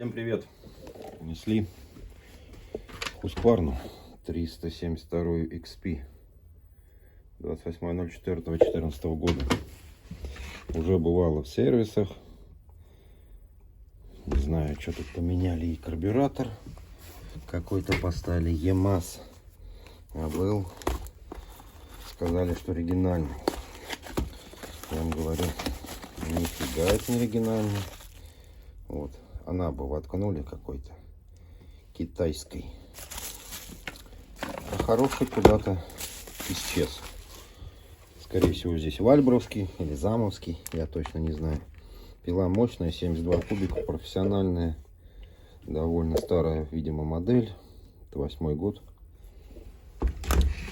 Всем привет! Принесли Husqvarna 372 XP 28.04.14 года. Уже бывало в сервисах. Не знаю, что тут поменяли, и карбюратор какой-то поставили, EMAS. А был, сказали, что оригинальный. Я вам говорю, нифига это не оригинальный. Вот. Она бы воткнули какой-то китайской. А хороший куда-то исчез. Скорее всего, здесь вальбровский или замовский, я точно не знаю. Пила мощная, 72 кубика, профессиональная. Довольно старая, видимо, модель. Это 8-й год.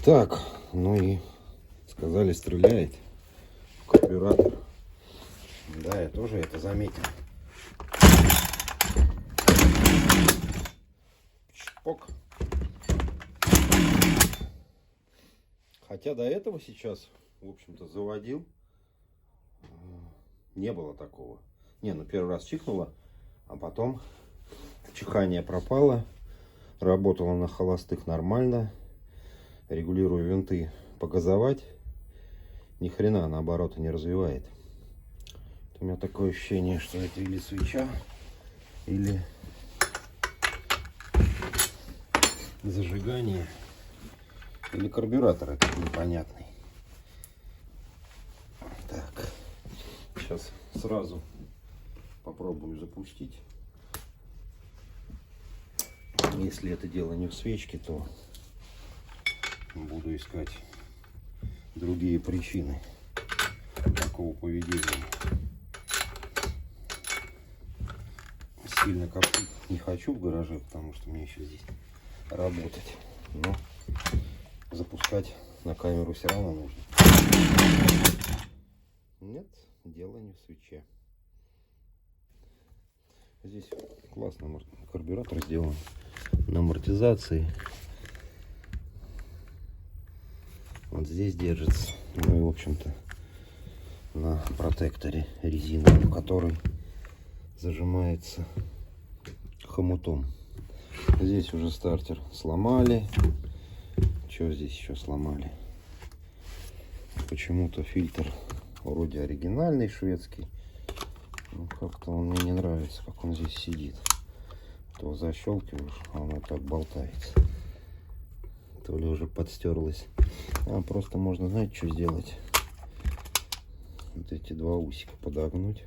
Так, ну и сказали, стреляет карбюратор. Да, я тоже это заметил. Чпок. Хотя до этого сейчас, в общем-то, заводил. Не было такого. Не, ну первый раз чихнуло, а потом чихание пропало. Работала на холостых нормально. Регулирую винты погазовать. Ни хрена она обороты не развивает. У меня такое ощущение, что это или свеча, или зажигание, или карбюратор этот непонятный. Так, сейчас сразу попробую запустить. Если это дело не в свечке, то буду искать другие причины такого поведения. Сильно коптить не хочу в гараже, потому что мне еще здесь работать. Но запускать на камеру все равно нужно. Нет, дело не в свече. Здесь классно карбюратор сделан на амортизации. Вот здесь держится. Ну и в общем-то на протекторе резиновом, который зажимается хомутом. Здесь уже стартер сломали. Что здесь еще сломали? Почему-то фильтр вроде оригинальный шведский. Но как-то он мне не нравится, как он здесь сидит. То защелкиваешь, а он вот так болтается. То ли уже подстерлось. А просто можно, знаете, что сделать? Вот эти два усика подогнуть,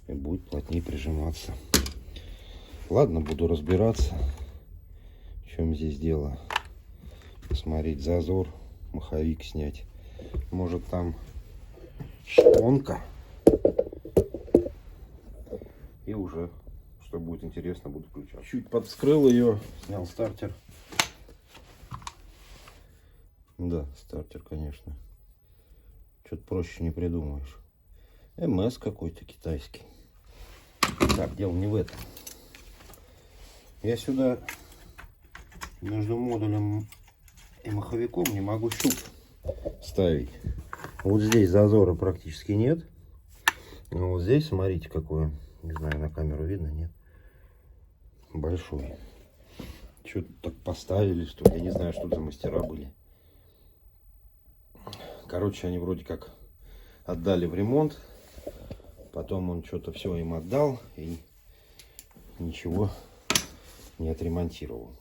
и будет плотнее прижиматься. Ладно, буду разбираться, в чем здесь дело. Посмотреть зазор, маховик снять. Может, там шпонка. И уже, что будет интересно, буду включать. Чуть подвскрыл ее, снял стартер. Да, стартер, конечно. Что-то проще не придумаешь. МС какой-то китайский. Так, дело не в этом. Я сюда между модулем и маховиком не могу щуп ставить. Вот здесь зазора практически нет. Но вот здесь, смотрите, какой. Не знаю, на камеру видно, нет? Большой. Что-то так поставили, что ли. Я не знаю, что за мастера были. Короче, они вроде как отдали в ремонт. Потом он что-то все им отдал. И ничего не отремонтировал.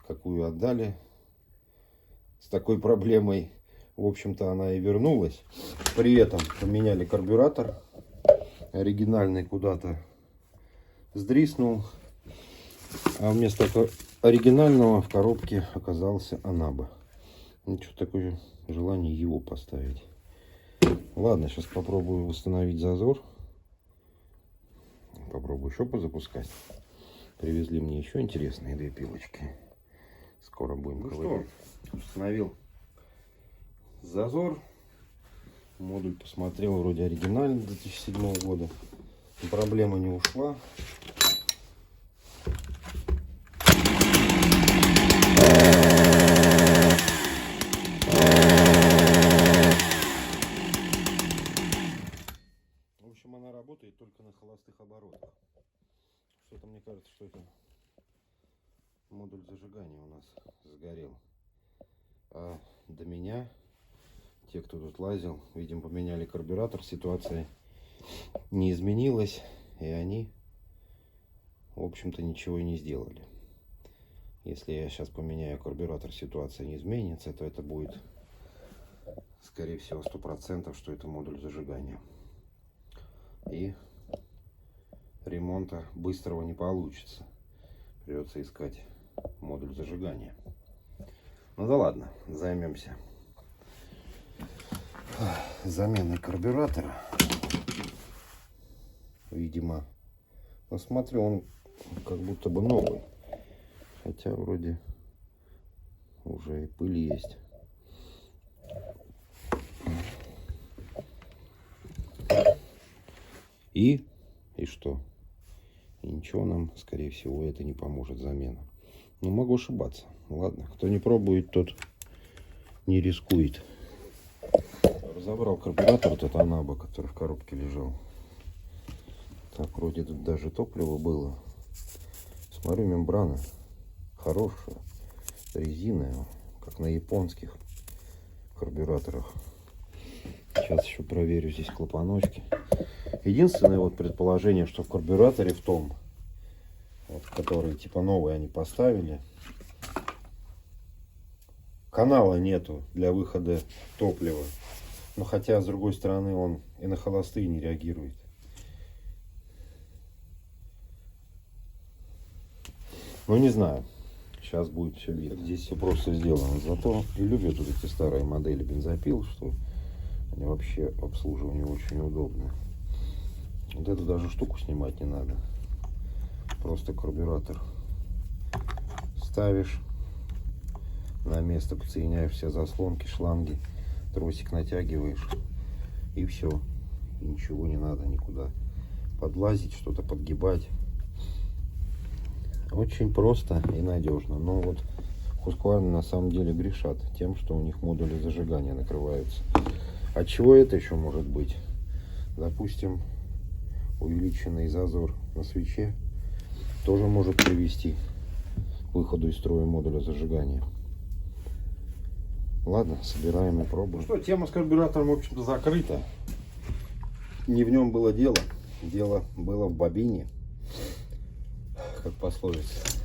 Какую отдали, с такой проблемой, в общем-то, она и вернулась. При этом поменяли карбюратор. Оригинальный куда-то сдриснул. А вместо оригинального в коробке оказался Анаба. Ну, что такое желание его поставить. Ладно, сейчас попробую восстановить зазор. Попробую еще позапускать. Привезли мне еще интересные две пилочки. Скоро будем ковырять. Установил зазор. Модуль посмотрел, вроде оригинальный 2007 года. Проблема не ушла. В общем, она работает только на холостых оборотах. Что-то мне кажется, что это модуль зажигания у нас сгорел. А до меня, те, кто тут лазил, видимо, поменяли карбюратор, ситуация не изменилась, и они, в общем-то, ничего и не сделали. Если я сейчас поменяю карбюратор, ситуация не изменится, то это будет, скорее всего, 100%, что это модуль зажигания. И ремонта быстрого не получится. Придется искать модуль зажигания. Ну да ладно, займемся заменой карбюратора. Видимо, ну, смотрю, он как будто бы новый. Хотя вроде уже и пыль есть. И что? И ничего нам, скорее всего, это не поможет замена. Ну, могу ошибаться. Ладно, кто не пробует, тот не рискует. Разобрал карбюратор этот Анаба, который в коробке лежал. Так, вроде тут даже топливо было. Смотрю, мембрана хорошая, резиновая, как на японских карбюраторах. Сейчас еще проверю здесь клапаночки. Единственное вот предположение, что в карбюраторе в том, вот, который типа новый они поставили, канала нету для выхода топлива. Но хотя, с другой стороны, он и на холостые не реагирует. Ну, не знаю. Сейчас будет все видно. Здесь все просто сделано. Зато и любят вот эти старые модели бензопил, что они вообще обслуживанию очень удобны. Вот эту даже штуку снимать не надо. Просто карбюратор ставишь на место, подсоединяешь все заслонки, шланги, тросик натягиваешь, и все. И ничего не надо никуда подлазить, что-то подгибать. Очень просто и надежно. Но вот Husqvarna на самом деле грешат тем, что у них модули зажигания накрываются. От чего это еще может быть? Допустим, увеличенный зазор на свече тоже может привести к выходу из строя модуля зажигания. Ладно, собираем и пробуем. Ну что, тема с карбюратором, в общем-то, закрыта. Не в нем было дело. Дело было в бобине, как пословица.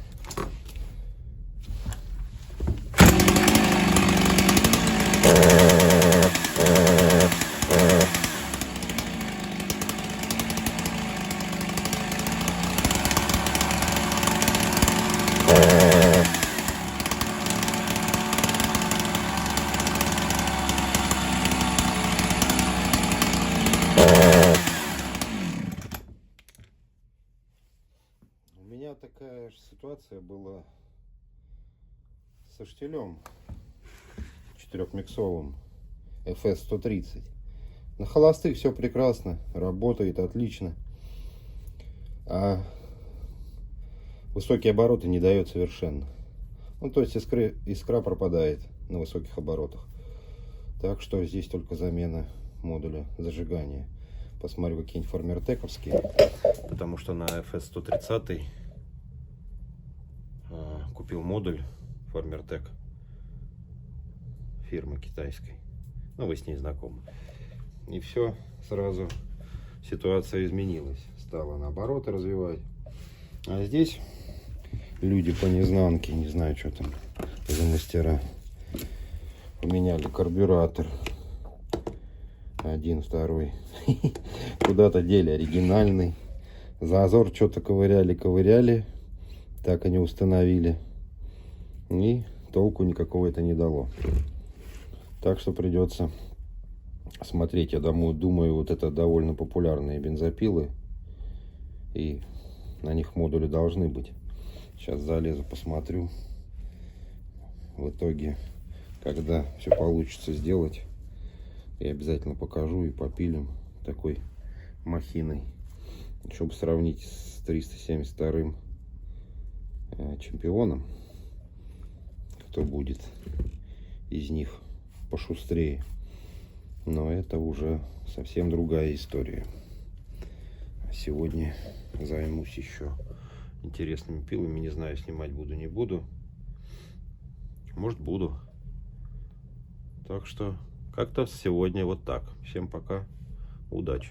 У меня такая же ситуация была со штилем 4-миксовым FS130. На холостых все прекрасно, работает отлично, а высокие обороты не дает совершенно. Ну, то есть искра пропадает на высоких оборотах. Так что здесь только замена модуля зажигания. Посмотрю какие-нибудь фармертековские, потому что на FS130 купил модуль Farmertec фирмы китайской. Ну, вы с ней знакомы. И все, сразу ситуация изменилась. Стала наоборот развивать. А здесь люди по незнанке, не знаю, что там за мастера, поменяли карбюратор. Один, второй. Куда-то дели оригинальный. Зазор что-то ковыряли. Так они установили. И толку никакого это не дало. Так что придется смотреть. Я думаю, вот это довольно популярные бензопилы. И на них модули должны быть. Сейчас залезу, посмотрю. В итоге, когда все получится сделать, я обязательно покажу и попилим такой махиной, чтобы сравнить с 372-м чемпионом, кто будет из них пошустрее. Но это уже совсем другая история. Сегодня займусь еще интересными пилами. Не знаю, снимать буду, не буду. Может, буду. Так что как-то сегодня вот так. Всем пока. Удачи.